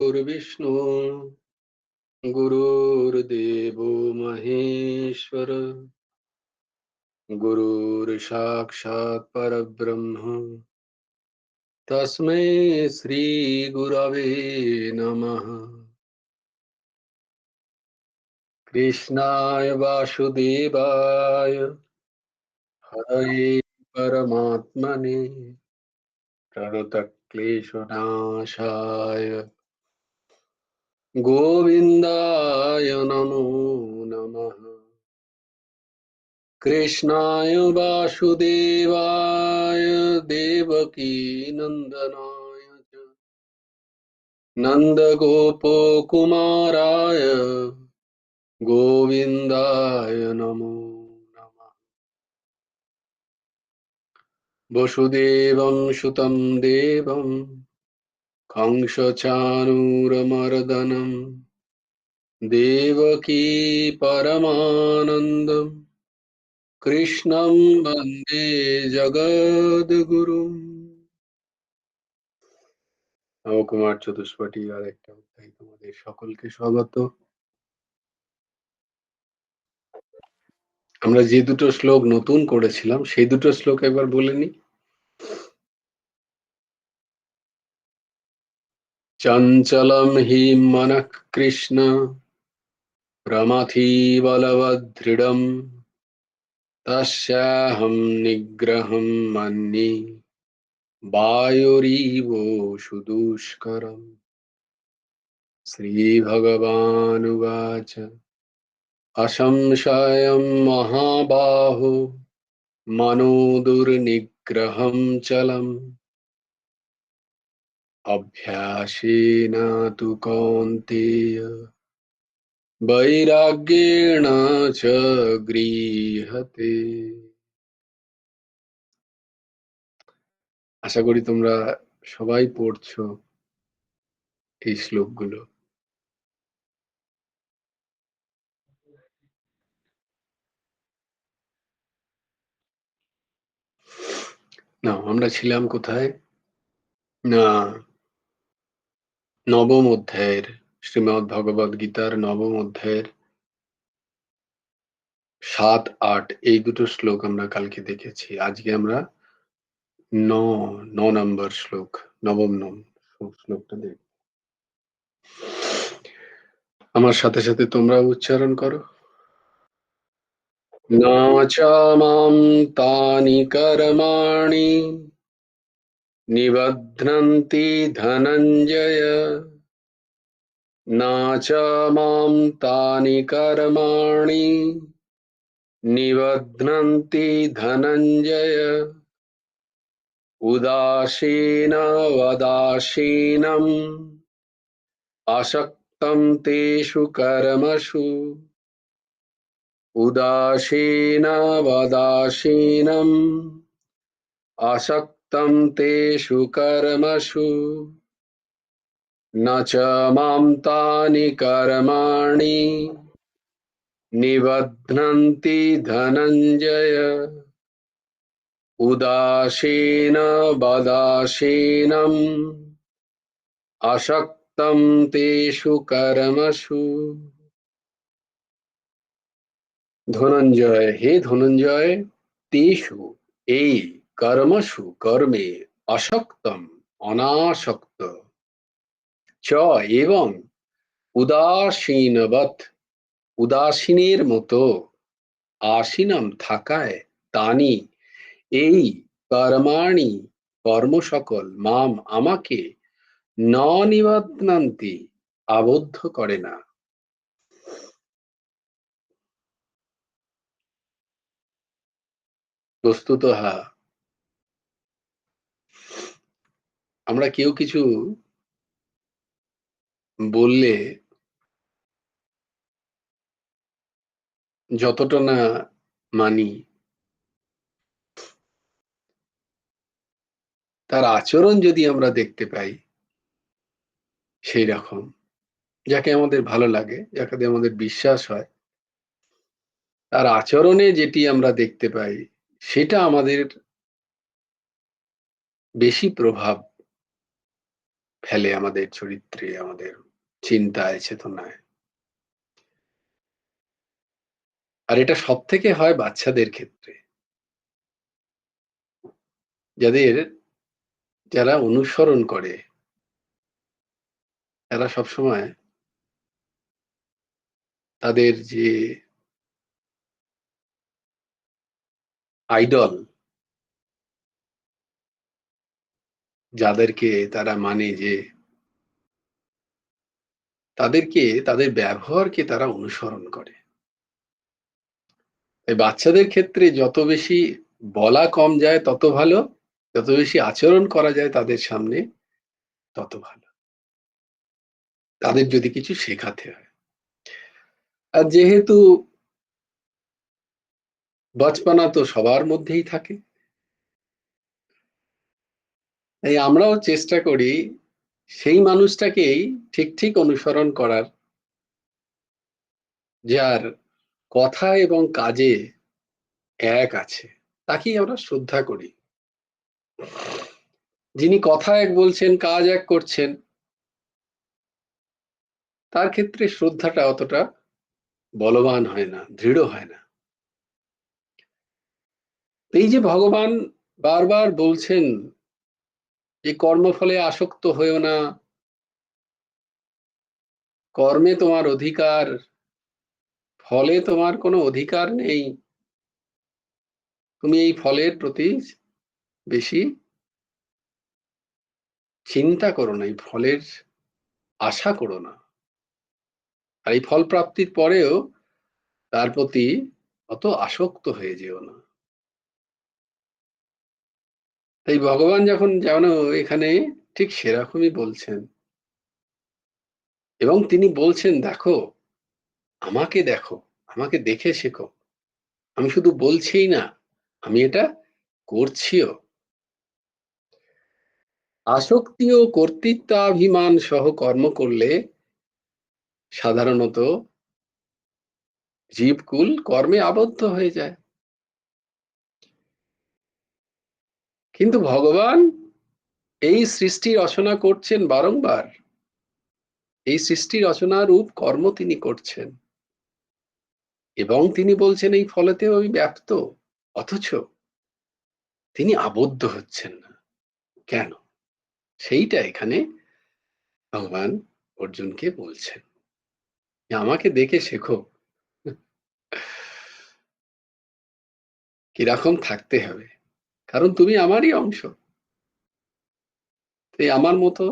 गुरुर्विष्णु गुरुर्देवो महेश्वर गुरुर्साक्षात् परब्रह्म तस्मै श्री गुरवे नमः। कृष्णाय वासुदेवाय हरये परमात्मने प्रणतक्लेशनाशाय गोविन्दाय नमो नमः। कृष्णाय वासुदेवाय देवकी नन्दनाय च नन्दगोपकुमाराय गोविन्दाय नमो नमः। वसुदेवं सुतं देवं कंसचाणूरमर्दनं देवकी परमानन्दं कृष्णं वन्दे जगद्गुरुम्। নবকুমার চতুষ্পটি আর একটা অধ্যায় তোমাদের সকলকে স্বাগত। আমরা যে দুটো শ্লোক নতুন করেছিলাম সেই দুটো শ্লোক একবার বলে নি। চঞ্চলম হি মনঃ কৃষ্ণ প্রমাথি বলবদৃঢ়ম তস্যাহম নিগ্রহম মন্যে বায়োরিব সুদুষ্করম। শ্রীভগবানুবাচ असंशयं महाबाहो मनो दुर्निग्रहं चलम् अभ्यासेन तु कौन्तेय বৈরাগ্যেণ চ গৃহতে। আশা করি তোমরা সবাই পড়ছো এই শ্লোকগুলো। না, আমরা ছিলাম কোথায়? না, নবম অধ্যায়ের, শ্রীমদ্ ভগবদ গীতার নবম অধ্যায়ের 7, 8 এই দুটো শ্লোক আমরা কালকে দেখেছি। আজকে আমরা ন নম্বর শ্লোক, নবম শ্লোকটা দেখ। আমার সাথে সাথে তোমরা উচ্চারণ করো। না চ মাম তানি কর্মাণি নিবধ্নন্তি ধনঞ্জয়, না চ মাম তানি কর্মাণি নিবধ্নন্তি ধনঞ্জয়, উদাসীন वदासीनं আসক্তম তেষু কর্মসু। উদাসীন वदासीनं আসক্তম তেষু কর্মসু ন চ মাম তানি কর্মাণি নিবধ্নন্তি ধনঞ্জয়, উদাসীন वदासीनं আসক্তম তেষু কর্মসু। ধনঞ্জয়, হে ধনঞ্জয়, তেষু এই, কর্মসু কর্মে, আসক্তম অনাসক্ত, চ এবং, উদাসীনবৎ উদাসীনের মতো, আসীনম থাকায়, তানি এই, কর্মাণি কর্ম সকল, মাম আমাকে, ন নিবধ্নন্তি আবদ্ধ করে না। বস্তুতঃ আমরা কেউ কিছু বললে যতটা না মানি, তার আচরণ যদি আমরা দেখতে পাই সেই রকম, যাকে আমাদের ভালো লাগে, যাকে আমাদের বিশ্বাস হয়, তার আচরণে যেটি আমরা দেখতে পাই সেটা আমাদের বেশি প্রভাব ফেলে আমাদের চরিত্রে, আমাদের চিন্তায়, চেতনায়। আর এটা সবথেকে হয় বাচ্চাদের ক্ষেত্রে। যারা অনুসরণ করে, তারা সবসময় তাদের যে আইডল, যাদেরকে তারা মানে, যে তাদের ব্যবহারকে তারা অনুসরণ করে। তাই বাচ্চাদের ক্ষেত্রে যত বেশি বলা কম যায় তত ভালো, যত বেশি আচরণ করা যায় তাদের সামনে তত ভালো। তাদের যদি কিছু শেখাতে হয়। আর যেহেতু বচপনা তো সবার মধ্যেই থাকে, তাই আমরাও চেষ্টা করি সেই মানুষটাকেই ঠিক ঠিক অনুসরণ করার, যার কথা এবং কাজে এক আছে। তাকেই আমরা শ্রদ্ধা করি। যিনি কথা এক বলছেন, কাজ এক করছেন, তার ক্ষেত্রে শ্রদ্ধাটা অতটা বলবান হয় না, দৃঢ় হয় না। এই যে ভগবান বারবার বলছেন যে কর্মফলে আসক্ত হয়েও না, কর্মে তোমার অধিকার, ফলে তোমার কোনো অধিকার নেই, তুমি এই ফলের প্রতি বেশি চিন্তা করো না, এই ফলের আশা করো না, আর এই ফল প্রাপ্তির পরেও তার প্রতি অত আসক্ত হয়ে যেও না। তাই ভগবান যখন যেন এখানে ঠিক সেরকমই বলছেন, এবং তিনি বলছেন দেখো, দেখো, আমাকে দেখে শেখো। আমি শুধু বলছিই না, আমি এটা করছিও। আসক্তি ও কর্তৃত্বাভিমান সহ কর্ম করলে সাধারণত জীবকুল কর্মে আবদ্ধ হয়ে যায়। কিন্তু ভগবান এই সৃষ্টি রচনা করছেন বারংবার, এই সৃষ্টি রচনা রূপ কর্ম তিনি করছেন, এবং তিনি বলছেন এই ফলেতেও আমি ব্যপ্ত, অথচ তিনি আবদ্ধ হচ্ছেন না। কেন? সেইটা এখানে ভগবান অর্জুনকে বলছেন, আমাকে দেখে শেখো কিরকম থাকতে হবে, কারণ তুমি আমারই অংশ। এই আমার মতো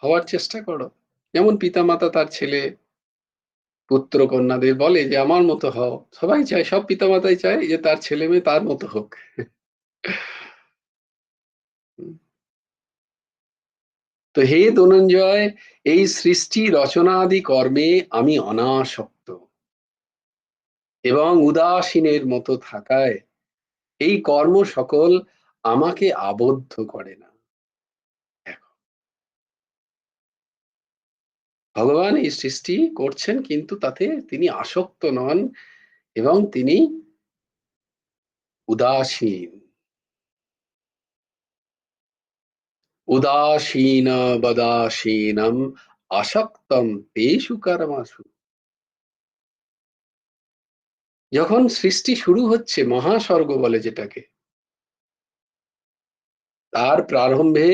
হওয়ার চেষ্টা করো। যেমন পিতামাতা তার ছেলে পুত্র কন্যাদের বলে যে আমার মতো হও। সবাই চায়, সব পিতামাতাই চায় যে তার ছেলে মেয়ে তার মতো হোক। তো হে ধনঞ্জয়, এই সৃষ্টি রচনাদি কর্মে আমি অনাসক্ত এবং উদাসীনের মতো থাকায় এই কর্ম সকল আমাকে আবদ্ধ করে না। দেখো, ভগবান এই সৃষ্টি করছেন, কিন্তু তাতে তিনি আসক্ত নন, এবং তিনি উদাসীন। উদাসীন বদাসীনম আসক্তম তেষু কর্মসু। যখন সৃষ্টি শুরু হচ্ছে, মহাস্বর্গ বলে যেটাকে, তার প্রারম্ভে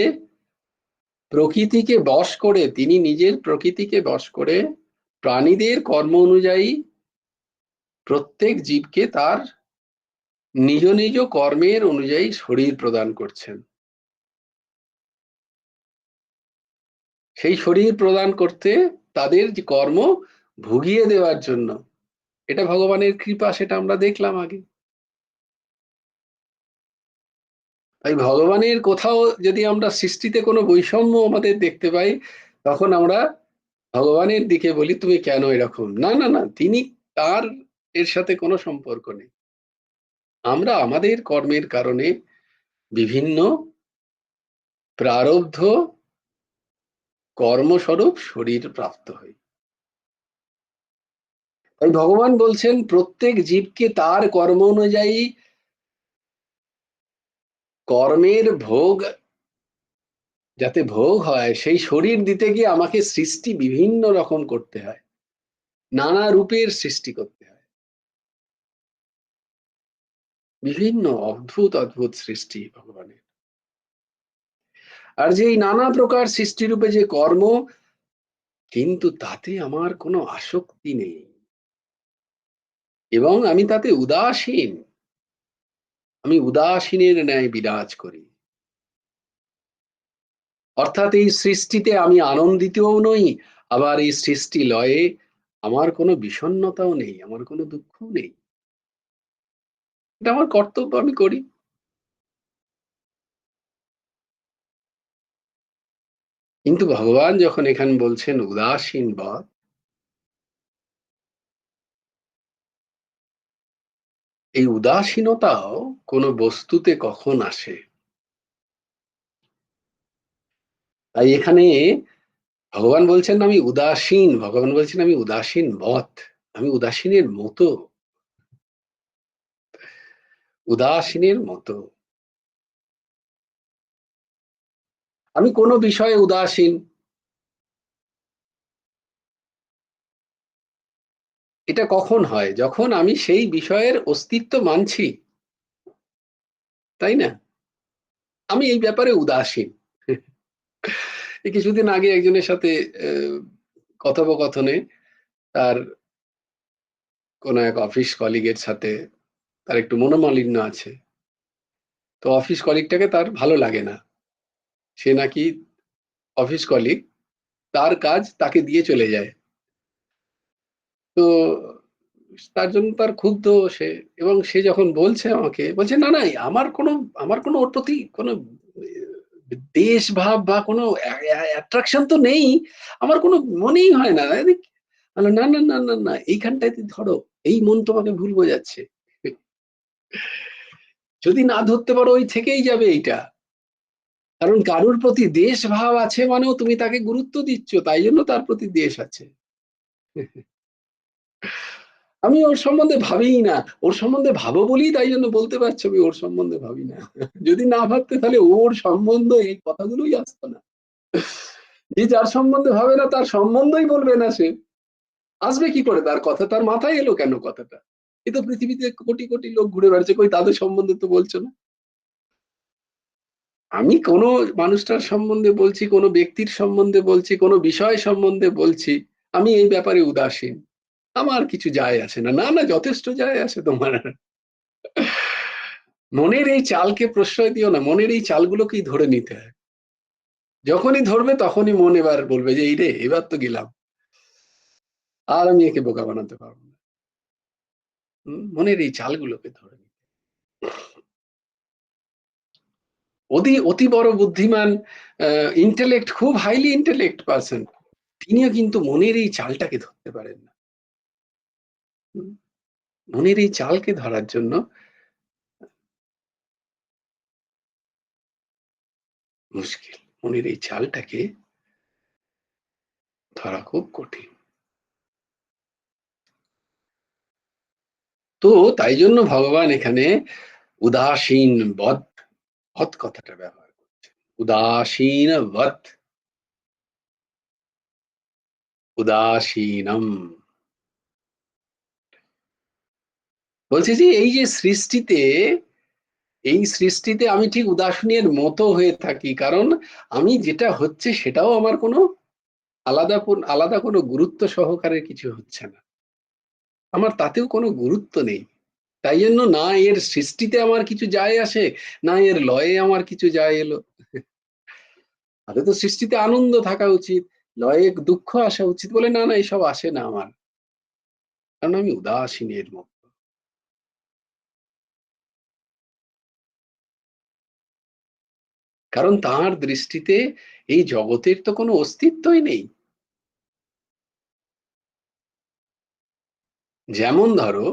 প্রকৃতিকে বশ করে, তিনি নিজের প্রকৃতিকে বশ করে প্রাণীদের কর্ম অনুযায়ী প্রত্যেক জীবকে তার নিজ নিজ কর্মের অনুযায়ী শরীর প্রদান করছেন। সেই শরীর প্রদান করতে তাদের যে কর্ম ভুগিয়ে দেওয়ার জন্য, এটা ভগবানের কৃপা, সেটা আমরা দেখলাম আগে। তাই ভগবানের কোথাও যদি আমরা সৃষ্টিতে কোনো বৈষম্য আমাদের দেখতে পাই, তখন আমরা ভগবানের দিকে বলি তুমি কেন এরকম। না না না, তিনি, তার এর সাথে কোনো সম্পর্ক নেই। আমরা আমাদের কর্মের কারণে বিভিন্ন প্রারব্ধ কর্মস্বরূপ শরীর প্রাপ্ত হই। তাই ভগবান বলছেন প্রত্যেক জীবকে তার কর্ম অনুযায়ী কর্মের ভোগ যাতে ভোগ হয় সেই শরীর দিতে গিয়ে আমাকে সৃষ্টি বিভিন্ন রকম করতে হয়, নানা রূপের সৃষ্টি করতে হয়, বিভিন্ন অদ্ভুত অদ্ভুত সৃষ্টি ভগবানের। আর যে এই নানা প্রকার সৃষ্টিরূপে যে কর্ম, কিন্তু তাতে আমার কোনো আসক্তি নেই এবং আমি তাতে উদাসীন। আমি উদাসীনের ন্যায় বিরাজ করি। অর্থাৎ এই সৃষ্টিতে আমি আনন্দিতও নই, আবার এই সৃষ্টি লয়ে আমার কোনো বিষণ্ণতাও নেই, আমার কোনো দুঃখও নেই। এটা আমার কর্তব্য, আমি করি। কিন্তু ভগবান যখন এখানে বলছেন উদাসীন বদ, এই উদাসীনতাও কোনো বস্তুতে কখন আসে? তাই এখানে ভগবান বলছেন আমি উদাসীন, ভগবান বলছেন আমি উদাসীন বদ, আমি উদাসীনের মতো, উদাসীনের মতো। আমি কোনো বিষয়ে উদাসীন। এটা কখন হয়? যখন আমি সেই বিষয়ের অস্তিত্ব মানছি, তাই না? আমি এই ব্যাপারে উদাসীন। এই কিছুদিন আগে একজনের সাথে কথোপকথনে তার কোনো এক অফিস কলিগের সাথে তার একটু মনোমালিন্য আছে। তো অফিস কলিগটাকে তার ভালো লাগে না। সে নাকি অফিস কলিগ, তার কাজ তাকে দিয়ে চলে যায়। তো তার জন্য তার ক্ষুব্ধ সে, এবং সে যখন বলছে আমাকে, বলছে না, না, আমার কোনো ওর প্রতি কোনো দেশ ভাব বা কোনো অ্যাট্রাকশন তো নেই। আমার কোনো মনেই হয় না। না, না, না, না, না, এইখানটায় ধরো, এই মন তোমাকে ভুল বোঝাচ্ছে। যদি না ধরতে পারো ওই থেকেই যাবে এইটা। কারণ কারুর প্রতি দেশ ভাব আছে মানেও তুমি তাকে গুরুত্ব দিচ্ছ, তাই জন্য তার প্রতি দেশ আছে। আমি ওর সম্বন্ধে ভাবিই না। ওর সম্বন্ধে ভাবো বলেই তাই জন্য বলতে পারছি আমি ওর সম্বন্ধে ভাবি না। যদি না ভাবতে তাহলে ওর সম্বন্ধ এই কথাগুলোই আসতো না। যে যার সম্বন্ধে ভাবে না তার সম্বন্ধই বলবে না সে। আসবে কি করে তার কথা? তার মাথায় এলো কেন কথাটা? এ তো পৃথিবীতে কোটি কোটি লোক ঘুরে বেড়াচ্ছে, কই তাদের সম্বন্ধে তো বলছো না। আমি কোনো মানুষটার সম্বন্ধে বলছি, কোনো ব্যক্তির সম্বন্ধে বলছি, কোনো বিষয় সম্বন্ধে বলছি, আমি এই ব্যাপারে উদাসীন। আমার কিছু যায় আসে না। না, না, যথেষ্ট যায় আসে তোমার। মনের এই চালকে প্রশ্রয় দিও না। মনের এই চালগুলোকেই ধরে নিতে হয়। যখনই ধরবে তখনই মন এবার বলবে যে এই রে, এবার তো গেলাম। আর আমি একে বোকা বানাতে পারবো না। মনের এই চালগুলোকে ধরে নিতে। অতি বড় বুদ্ধিমান, ইন্টেলেক্ট, খুব হাইলি ইন্টেলেক্ট পারসন, তিনিও কিন্তু মনের এই চালটাকে ধরতে পারেন না। হুম, মনের এই চালকে ধরার জন্য মুশকিল। মনের এই চালটাকে ধরা খুব কঠিন। তো তাই জন্য ভগবান এখানে উদাসীন বদ, বদ কথাটা ব্যবহার করছেন। উদাসীন বদ, উদাসীনম। বলছে যে এই যে সৃষ্টিতে, এই সৃষ্টিতে আমি ঠিক উদাসীনের মতো হয়ে থাকি, কারণ আমি যেটা হচ্ছে সেটাও আমার কোনো আলাদা কোনো গুরুত্ব সহকারে কিছু হচ্ছে না। আমার তাতেও কোনো গুরুত্ব নেই। তাই জন্য না এর সৃষ্টিতে আমার কিছু যায় আসে, না এর লয়ে আমার কিছু যায় এলো। তাহলে তো সৃষ্টিতে আনন্দ থাকা উচিত, লয়ে দুঃখ আসা উচিত, বলে না, না, এসব আসে না আমার। কারণ আমি উদাসীন এর মতো। কারণ তাঁর দৃষ্টিতে এই জগতের তো কোনো অস্তিত্বই নেই। যেমন ধরো,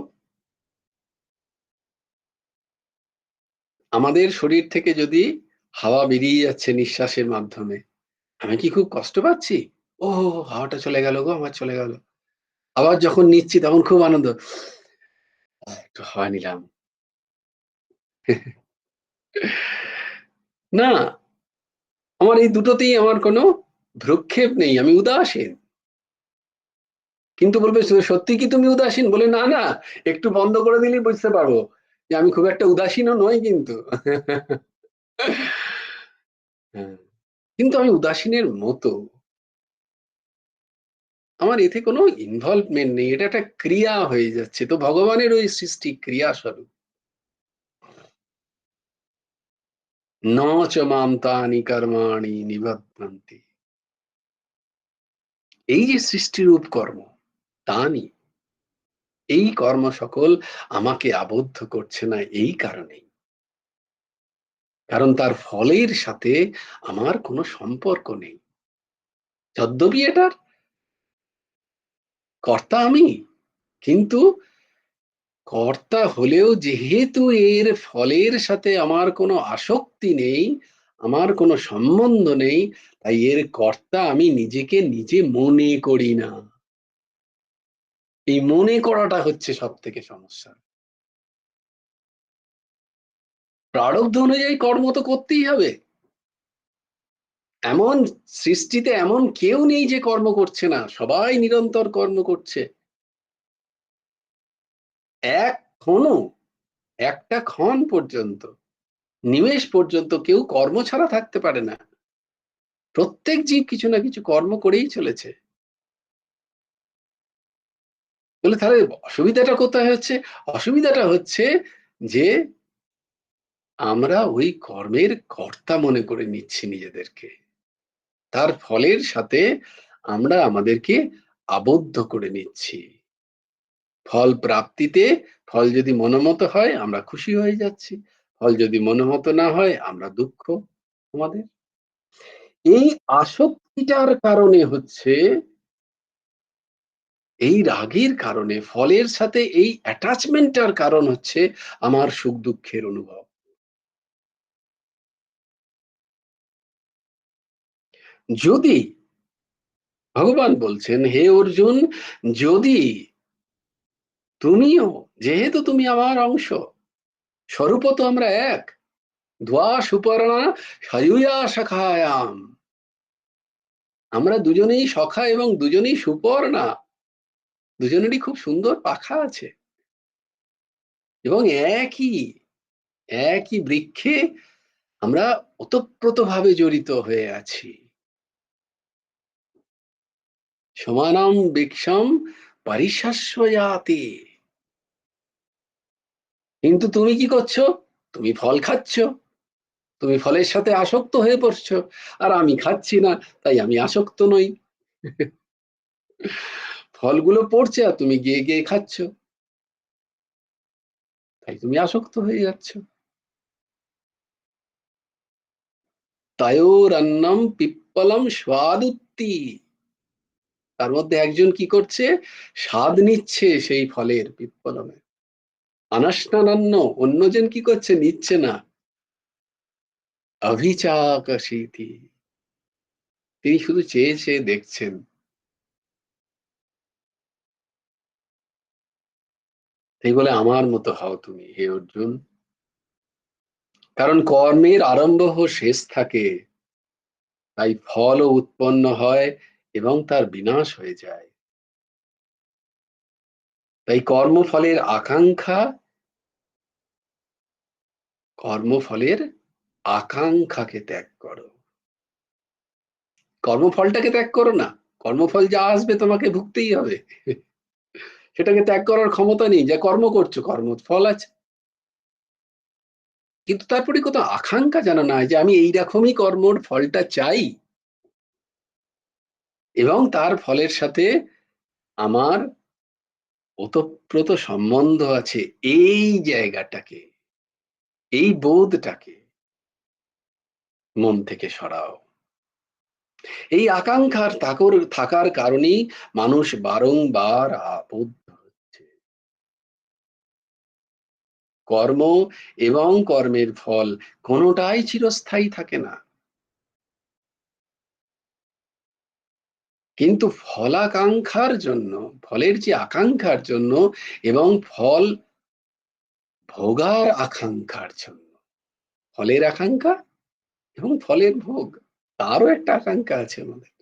আমাদের শরীর থেকে যদি হাওয়া বেরিয়ে যাচ্ছে নিঃশ্বাসের মাধ্যমে, আমি কি খুব কষ্ট পাচ্ছি? ও, হাওয়াটা চলে গেল গো, আমার চলে গেল। আবার যখন নিচ্ছি তখন খুব আনন্দ, একটু হাওয়া নিলাম। না, আমার এই দুটোতেই আমার কোনো ভ্রুক্ষেপ নেই, আমি উদাসীন। কিন্তু বলবে, সত্যি কি তুমি উদাসীন? বলে, না না, একটু বন্ধ করে দিলেই বুঝতে পারবো যে আমি খুব একটা উদাসীনও নই কিন্তু। হ্যাঁ, কিন্তু আমি উদাসীনের মতো। আমার এতে কোনো ইনভলভমেন্ট নেই, এটা একটা ক্রিয়া হয়ে যাচ্ছে। তো ভগবানের ওই সৃষ্টি ক্রিয়া স্বরূপ। ন চ মাম তানি কর্মাণি নিবধ্নন্তি। এই যে সৃষ্টিরূপ কর্ম, তানি, এই কর্ম সকল আমাকে আবদ্ধ করছে না এই কারণেই। কারণ তার ফলের সাথে আমার কোনো সম্পর্ক নেই। যদ্যপি এটার কর্তা আমি, কিন্তু কর্তা হলেও যেহেতু এর ফলের সাথে আমার কোনো আসক্তি নেই, আমার কোনো সম্বন্ধ নেই, তাই এর কর্তা আমি নিজেকে নিজে মনে করি না। এই মনে করাটা হচ্ছে সব থেকে সমস্যা। প্রারব্ধ অনুযায়ী কর্ম তো করতেই হবে। এমন সৃষ্টিতে এমন কেউ নেই যে কর্ম করছে না, সবাই নিরন্তর কর্ম করছে। এক ক্ষণও, একটা ক্ষণ পর্যন্ত, নিমেষ পর্যন্ত কেউ কর্ম ছাড়া থাকতে পারে না। প্রত্যেক জীব কিছু না কিছু কর্ম করেই চলেছে। বলে তাহলে অসুবিধাটা কোথায় হচ্ছে? অসুবিধাটা হচ্ছে যে আমরা ওই কর্মের কর্তা মনে করে নিচ্ছি নিজেদেরকে। তার ফলের সাথে আমরা আমাদেরকে আবদ্ধ করে নিচ্ছি। ফল প্রাপ্তিতে, ফল যদি মনোমত হয় আমরা খুশি হয়ে যাচ্ছি, ফল যদি মনোমত না হয় আমরা দুঃখ আমাদের। এই আসক্তিটার কারণে হচ্ছে, এই রাগের কারণে, ফলের সাথে এই অ্যাটাচমেন্টটার কারণ হচ্ছে আমার সুখ দুঃখের অনুভব। যদি ভগবান বলছেন, হে অর্জুন, যদি তুমিও, যেহেতু তুমি আমার অংশ, স্বরূপ তো আমরা এক, ধোয়া সুপর্ণা সায়ুয়া শাখায়াম, আমরা দুজনেই সখা এবং দুজনেই সুপর্ণা, দুজনেরই খুব সুন্দর পাখা আছে, এবং একই একই বৃক্ষে আমরা ওতপ্রোতভাবে জড়িত হয়ে আছি। সমানম বৃক্ষম পরিশস্বয়াতি। কিন্তু তুমি কি করছো? তুমি ফল খাচ্ছ, তুমি ফলের সাথে আসক্ত হয়ে পড়ছো। আর আমি খাচ্ছি না, তাই আমি আসক্ত নই। ফলগুলো পড়ছে আর তুমি গিয়ে গিয়ে খাচ্ছ, তাই তুমি আসক্ত হয়ে যাচ্ছ। তয়োরন্নম পিপ্পলম স্বাদুত্তি। তার মধ্যে একজন কি করছে? স্বাদ নিচ্ছে সেই ফলের, পিপ্পলমের। অনশনান্য, অন্যজন কি করছে? নিচ্ছে না। অভিচাকশীতি, তিনি শুধু চেয়ে চেয়ে দেখছেন। এই বলে, আমার মতো হও তুমি হে অর্জুন। কারণ কর্মের আরম্ভ ও শেষ থাকে, তাই ফলও উৎপন্ন হয় এবং তার বিনাশ হয়ে যায়। তাই কর্মফলের আকাঙ্ক্ষা, কর্মফলের আকাঙ্ক্ষাকে ত্যাগ করো। কর্মফলটাকে ত্যাগ করো না। কর্মফল যা আসবে তোমাকে ভুগতেই হবে। সেটাকে ত্যাগ করার ক্ষমতা নেই। যা কর্ম করছো, কর্মফল আছে। কিন্তু তারপরে কোথাও আকাঙ্ক্ষা যেন নাই যে আমি এইরকমই কর্মর ফলটা চাই, এবং তার ফলের সাথে আমার ওতপ্রোত সম্বন্ধ আছে, এই জায়গাটাকে, এই বোধটাকে মন থেকে সরাও। এই আকাঙ্ক্ষার থাকার কারণেই মানুষ বারংবার আবদ্ধ হচ্ছে। কর্ম এবং কর্মের ফল কোনোটাই চিরস্থায়ী থাকে না। কিন্তু ফলাকাঙ্ক্ষার জন্য, ফলের যে আকাঙ্ক্ষার জন্য এবং ফল ভোগার আকাঙ্ক্ষার জন্য, ফলের আকাঙ্ক্ষা এবং ফলের ভোগ, তারও একটা আকাঙ্ক্ষা আছে আমাদের।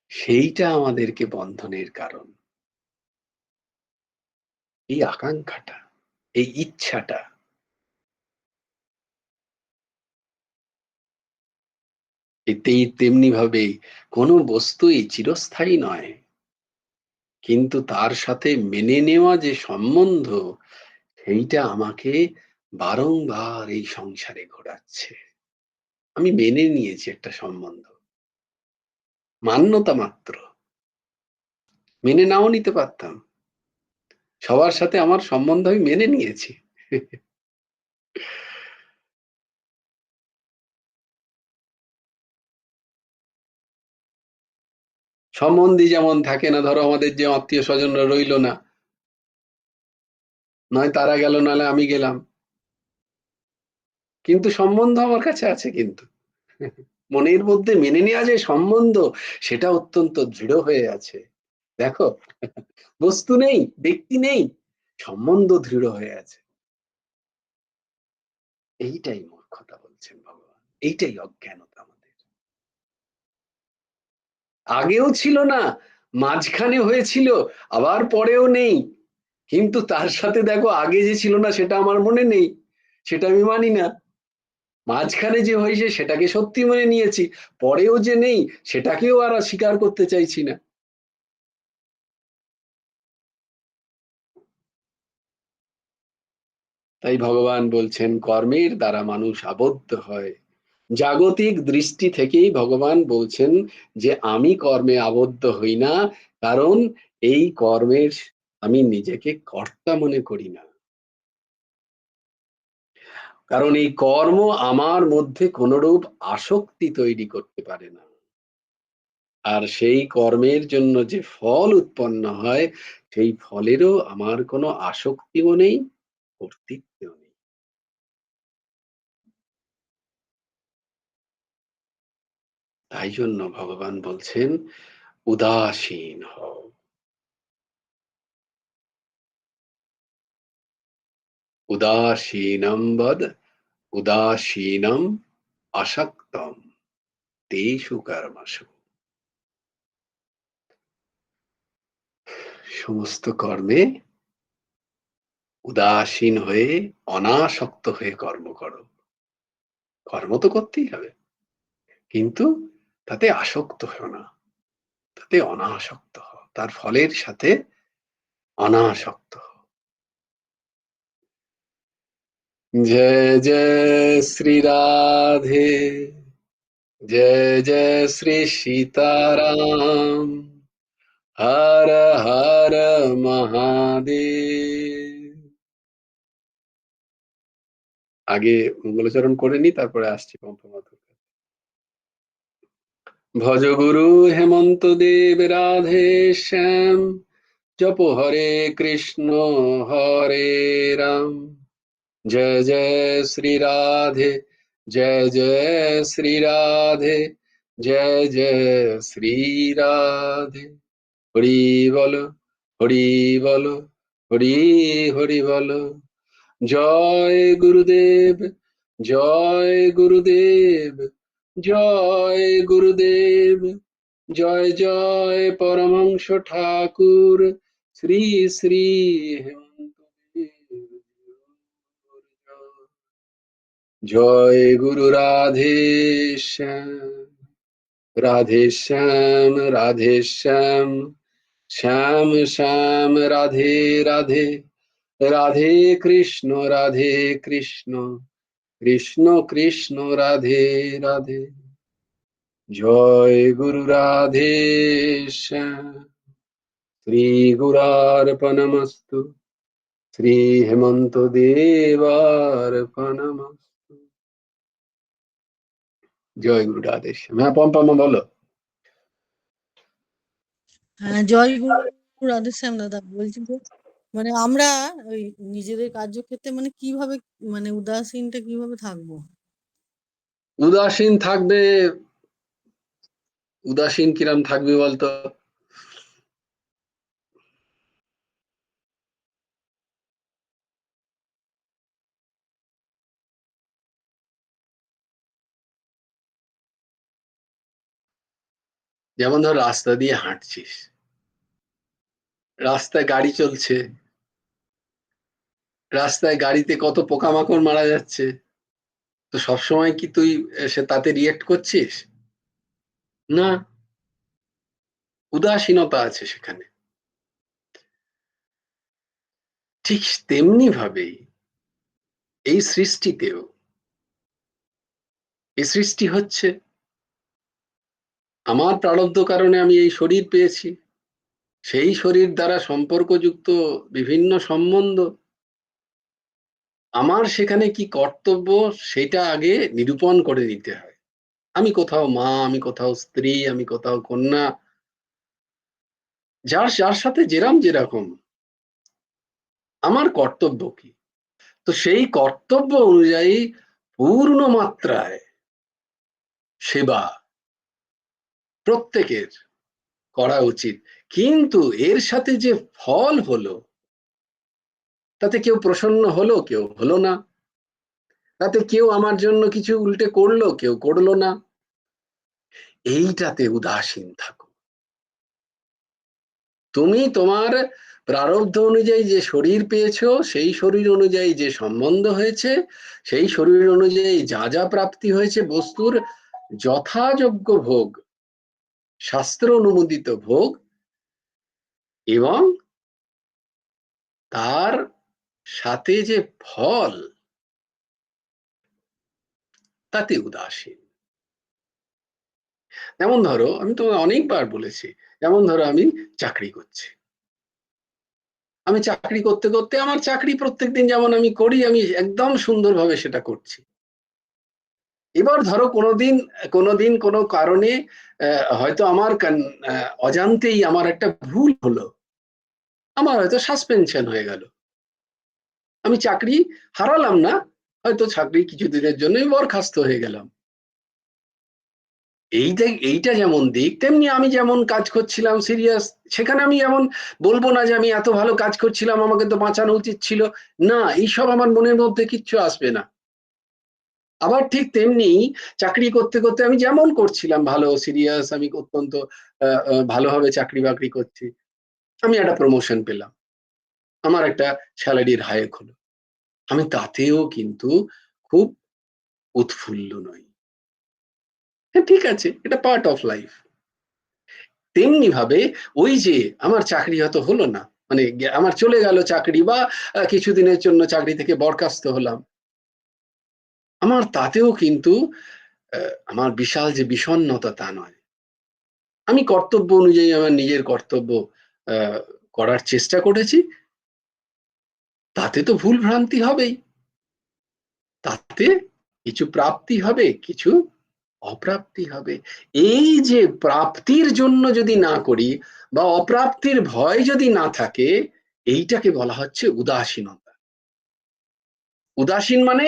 সেইটা আমাদেরকে বন্ধনের কারণ। এই আকাঙ্খাটা, এই ইচ্ছাটা। তেমনিভাবে কোনো বস্তুই চিরস্থায়ী নয়। কিন্তু তার সাথে মেনে নেওয়া যে সম্বন্ধ, সেইটা আমাকে বারংবার এই সংসারে ঘোরাচ্ছে। আমি মেনে নিয়েছি একটা সম্বন্ধ। মান্যতা মাত্র। মেনে নাও নিতে পারতাম। সবার সাথে আমার সম্বন্ধ আমি মেনে নিয়েছি। সম্বন্ধী যেমন থাকে না, ধরো আমাদের যে আত্মীয়-স্বজনরা রইল না। নয় তারা গেল, নাহলে আমি গেলাম। কিন্তু সম্বন্ধ আমার কাছে আছে কিন্তু। মনের মধ্যে মেনে নেওয়া যে সম্বন্ধ, সেটা অত্যন্ত দৃঢ় হয়ে আছে। দেখো, বস্তু নেই, ব্যক্তি নেই, সম্বন্ধ দৃঢ় হয়ে আছে। এইটাই মূর্খতা বলছেন ভগবান। এইটাই অজ্ঞানতা আমাদের। আগেও ছিল না, মাঝখানে হয়েছিল, আবার পরেও নেই। কিন্তু তার সাথে দেখো, আগে যে ছিল না সেটা আমার মনে নেই, সেটা আমি মানি না। মাঝখানে যে হয়েছে সেটাকে সত্যি মনে নিয়েছি, পরেও যে নেই সেটাকেও আর স্বীকার করতে চাইছি না। তাই ভগবান বলছেন কর্মের দ্বারা মানুষ আবদ্ধ হয়। জাগতিক দৃষ্টি থেকেই ভগবান বলছেন যে আমি কর্মে আবদ্ধ হই না, কারণ এই কর্মের আমি নিজেকে কর্তা মনে করি না। কারণ এই কর্ম আমার মধ্যে কোনরূপ আসক্তি তৈরি করতে পারে না। আর সেই কর্মের জন্য যে ফল উৎপন্ন হয়, সেই ফলেরও আমার কোনো আসক্তিও নেই, কর্তৃত্বও নেই। তাই জন্য ভগবান বলছেন উদাসীন হও। উদাসীনম বদ উদাসীনম আসক্তম তেষু কর্মসু। সমস্ত কর্মে উদাসীন হয়ে, অনাসক্ত হয়ে কর্ম করো। কর্ম তো করতেই হবে, কিন্তু তাতে আসক্ত হও না, তাতে অনাসক্ত হও, তার ফলের সাথে অনাসক্ত হও। জয় জয় শ্রী রাধে, জয় জয় শ্রী সীতারাম, হর হর মহাদেব। আগে মঙ্গলাচরণ করে নি, তারপরে আসছি পঞ্চমাধব। ভজ গুরু হেমন্ত দেব রাধে শ্যাম, জপ হরে কৃষ্ণ হরে রাম, জয় জয় শ্রী রাধে, জয় জয় শ্রী রাধে, জয় জয় শ্রী রাধে। হরি বল, হরি বল, হরি হরি বল। জয় গুরুদেব, জয় গুরুদেব, জয় গুরুদেব। জয় জয় পরমহংস ঠাকুর শ্রী শ্রী হেমন্ত দেব। জয় গুরু রাধে শ্যাম, রাধে শ্যাম, রাধে শ্যাম, শ্যাম শ্যাম রাধে রাধে, রাধে কৃষ্ণ, রাধে কৃষ্ণ, কৃষ্ণ কৃষ্ণ রাধে রাধে। জয় গুরু রাধে শ্যাম। শ্রী গুরার্পণমস্তু, শ্রী হেমন্ত দেবার্পণমস্তু। জয় গুরু রাধে শ্যাম। হ্যাঁ পম্পা বলো। হ্যাঁ, জয় গুরু রাধেশ্যাম দাদা। বলছি যে মানে আমরা ওই নিজেদের কার্যক্ষেত্রে মানে কিভাবে মানে উদাসীনটা কিভাবে থাকবো? উদাসীন থাকবে, উদাসীন কিরাম থাকবে বলতো? যেমন ধর রাস্তা দিয়ে হাঁটছিস, রাস্তায় গাড়ি চলছে, রাস্তায় গাড়িতে কত পোকামাকড় মারা যাচ্ছে, তো সবসময় কি তুই সে তাতে রিয়েক্ট করছিস? না, উদাসীনতা আছে সেখানে। ঠিক তেমনি ভাবেই এই সৃষ্টিতেও, এই সৃষ্টি হচ্ছে আমার প্রারব্ধ কারণে, আমি এই শরীর পেয়েছি, সেই শরীর দ্বারা সম্পর্কযুক্ত বিভিন্ন সম্বন্ধ, আমার সেখানে কি কর্তব্য সেটা আগে নিরূপণ করে দিতে হয়। আমি কোথাও মা, আমি কোথাও স্ত্রী, আমি কোথাও কন্যা, যার যার সাথে যেরকম আমার কর্তব্য কি, তো সেই কর্তব্য অনুযায়ী পূর্ণ মাত্রায় সেবা প্রত্যেকের করা উচিত। কিন্তু এর সাথে যে ফল হলো, তাতে কেউ প্রসন্ন হলো, কেউ হলো না, তাতে কেউ আমার জন্য কিছু উল্টে করলো, কেউ করলো না, এইটাতে উদাসীন থাকো। তুমি তোমার প্রারব্ধ অনুযায়ী যে শরীর পেয়েছো, সেই শরীর অনুযায়ী যে সম্বন্ধ হয়েছে, সেই শরীর অনুযায়ী যা যা প্রাপ্তি হয়েছে বস্তুর যথাযোগ্য ভোগ, শাস্ত্র অনুমোদিত ভোগ, এবং তার সাথে যে ফল, তাতে উদাসীন। যেমন ধরো, আমি তোমাকে অনেকবার বলেছি, যেমন ধরো আমি চাকরি করছি, আমি চাকরি করতে করতে আমার চাকরি প্রত্যেকদিন যেমন আমি করি, আমি একদম সুন্দরভাবে সেটা করছি। এবার ধরো কোনোদিন কোনোদিন কোনো কারণে হয়তো আমার অজান্তেই আমার একটা ভুল হলো, আমার হয়তো সাসপেনশন হয়ে গেল, আমি চাকরি হারালাম না, হয়তো চাকরি কিছুদিনের জন্যই বরখাস্ত হয়ে গেলাম। এইটা যেমন দিক, তেমনি আমি যেমন কাজ করছিলাম সিরিয়াস, সেখানে আমি যেমন বলবো না যে আমি এত ভালো কাজ করছিলাম, আমাকে তো বাঁচানো উচিত ছিল, না, এইসব আমার মনের মধ্যে কিচ্ছু আসবে না। আবার ঠিক তেমনি চাকরি করতে করতে আমি যেমন করছিলাম ভালো সিরিয়াস, আমি অত্যন্ত ভালোভাবে চাকরি বাকরি করছি, আমি একটা প্রমোশন পেলাম, আমার একটা স্যালারির হাইক হলো, আমি তাতেও কিন্তু খুব উৎফুল্ল নই। হ্যাঁ, ঠিক আছে, এটা পার্ট অফ লাইফ। তেমনি ভাবে ওই যে আমার চাকরি হয়তো হলো না, মানে আমার চলে গেল চাকরি, বা কিছুদিনের জন্য চাকরি থেকে বরখাস্ত হলাম, আমার তাতেও কিন্তু আমার বিশাল যে বিষণ্ণতা তা নয়। আমি কর্তব্য অনুযায়ী আমার নিজের কর্তব্য আহ, করার চেষ্টা করেছি, তাতে তো ভুল ভ্রান্তি হবেই, তাতে কিছু প্রাপ্তি হবে, কিছু অপ্রাপ্তি হবে। এই যে প্রাপ্তির জন্য যদি না করি, বা অপ্রাপ্তির ভয় যদি না থাকে, এইটাকে বলা হচ্ছে উদাসীনতা। উদাসীন মানে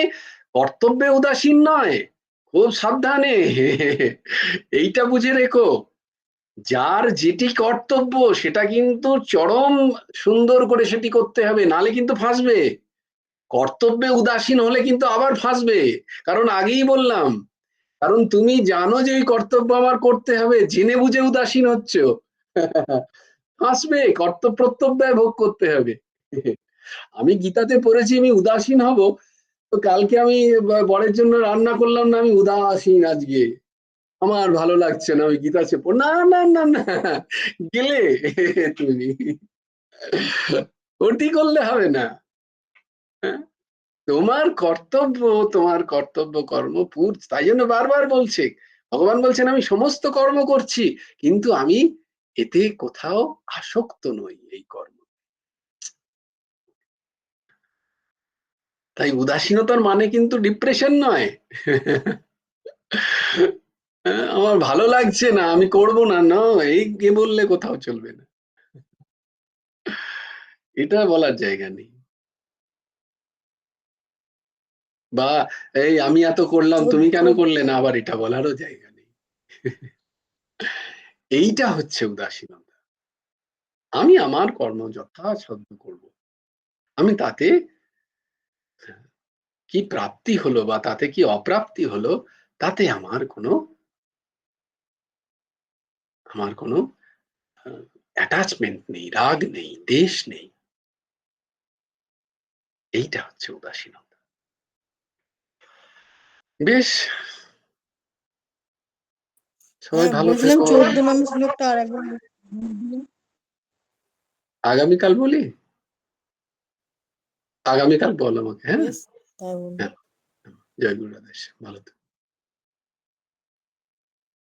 কর্তব্যে উদাসীন নয়, খুব সাবধানে এইটা বুঝে রেখো, যার যেটি কর্তব্য সেটা কিন্তু চরম সুন্দর করে সেটি করতে হবে, নালে কিন্তু ফাঁসবে। কর্তব্যে উদাসীন হলে কিন্তু আবার ফাঁসবে, কারণ আগেই বললাম, কারণ তুমি জানো যে ওই কর্তব্য আমার করতে হবে, জেনে বুঝে উদাসীন হচ্ছ, ফাঁসবে, কর্তব্য প্রত্যব্যয় ভোগ করতে হবে। আমি গীতাতে পড়েছি আমি উদাসীন হব, তো কালকে আমি বরের জন্য রান্না করলাম না, আমি উদাসীন আজকে, আমার ভালো লাগছে না, ওই গীতা সে না না না না, গেলে তুমি ওটি করলে হবে না। হ্যাঁ? তোমার কর্তব্য, তোমার কর্তব্য কর্ম তাই জন্য বারবার বলছে, ভগবান বলছেন আমি সমস্ত কর্ম করছি, কিন্তু আমি এতে কোথাও আসক্ত নই এই কর্ম। তাই উদাসীনতার মানে কিন্তু ডিপ্রেশন নয়। আমার ভালো লাগছে না, আমি করব না, না, এই কে বললে কোথাও চলবে না, এটা বলার জায়গা নেই। বা এই আমি এত করলাম, তুমি কেন করলে না, আবার এটা বলারও জায়গা নেই। এইটা হচ্ছে উদাসীনতা। আমি আমার কর্ম যথাসাধ্য করব, আমি তাতে কি প্রাপ্তি হলো বা তাতে কি অপ্রাপ্তি হলো, তাতে আমার আমার কোনো অ্যাটাচমেন্ট নেই, রাগ নেই, দ্বেষ নেই। এইটা হচ্ছে উদাসীনতা। বেশ, সবাই ভালো বলছিলাম থেকো। 14 নম্বর শ্লোকটা আরেকবার বলুন। আগামীকাল বলি? আগামীকাল বল আমাকে, হ্যাঁ? বেশ, তাই বলুন। হ্যাঁ, জয় গুরু রাধেশ, ভালো থেকো।